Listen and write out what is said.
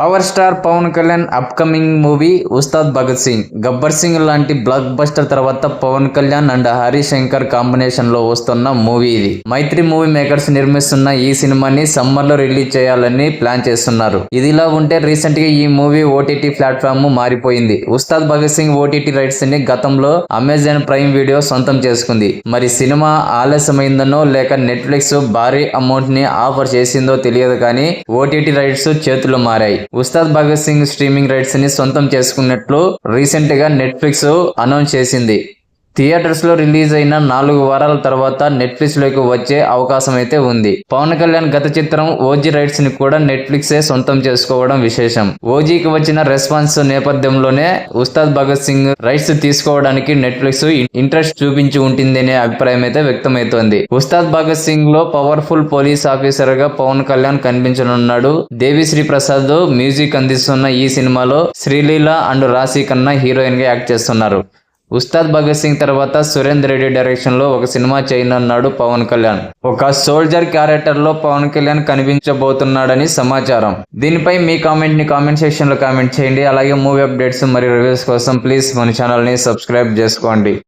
Power star Pawan Kalyan upcoming movie Ustaad Bhagat Singh. Gabbar Singh లాంటి blockbuster తర్వాత Pawan Kalyan and Harish Shankar combination లో వస్తున్న మూవీ ఇది. మైత్రి మూవీ మేకర్స్ నిర్మిస్తున్న ఈ సినిమాని సమ్మర్ లో రిలీజ్ చేయాలని ప్లాన్ చేస్తున్నారు. ఇదిలా ఉంటే రీసెంట్ గా ఈ మూవీ ఓటీటీ ప్లాట్ఫామ్ మారిపోయింది. ఉస్తాద్ భగత్ సింగ్ ఓటీటీ రైట్స్ ని గతంలో అమెజాన్ ప్రైమ్ వీడియో సొంతం చేసుకుంది. మరి సినిమా ఆలస్యమైందనో లేక నెట్ఫ్లిక్స్ భారీ అమౌంట్ ని ఆఫర్ చేసిందో తెలియదు కానీ ఓటీటీ రైట్స్ చేతుల్లో మారాయి. ఉస్తాద్ భగత్ సింగ్ స్ట్రీమింగ్ రైట్స్ ని సొంతం చేసుకున్నట్లు రీసెంట్ గా నెట్ఫ్లిక్స్ అనౌన్స్ చేసింది. థియేటర్స్ లో రిలీజ్ అయిన 4 వారాల తర్వాత నెట్ఫ్లిక్స్ లోకి వచ్చే అవకాశం అయితే ఉంది. పవన్ కళ్యాణ్ గత చిత్రం ఓజీ రైట్స్ ని కూడా నెట్ఫ్లిక్సే సొంతం చేసుకోవడం విశేషం. ఓజీకి వచ్చిన రెస్పాన్స్ నేపథ్యంలోనే ఉస్తాద్ భగత్ సింగ్ రైట్స్ తీసుకోవడానికి నెట్ఫ్లిక్స్ ఇంట్రెస్ట్ చూపించి ఉంటుందనే అభిప్రాయం అయితే వ్యక్తమవుతోంది. ఉస్తాద్ భగత్ సింగ్ లో పవర్ఫుల్ పోలీస్ ఆఫీసర్ గా పవన్ కళ్యాణ్ కనిపించనున్నాడు. దేవిశ్రీ ప్రసాద్ మ్యూజిక్ అందిస్తున్న ఈ సినిమాలో శ్రీలీల అండ్ రాశి ఖన్నా హీరోయిన్ గా యాక్ట్ చేస్తున్నారు. ఉస్తాద్ భగత్ సింగ్ తర్వాత సురేందర్ రెడ్డి డైరెక్షన్ లో ఒక సినిమా చేయనున్నాడు పవన్ కళ్యాణ్. ఒక సోల్జర్ క్యారెక్టర్ లో పవన్ కళ్యాణ్ కనిపించబోతున్నాడని సమాచారం. దీనిపై మీ కామెంట్ ని కామెంట్ సెక్షన్ లో కామెంట్ చేయండి. అలాగే మూవీ అప్డేట్స్ మరియు రివ్యూస్ కోసం ప్లీజ్ మన ఛానల్ ని సబ్స్క్రైబ్ చేసుకోండి.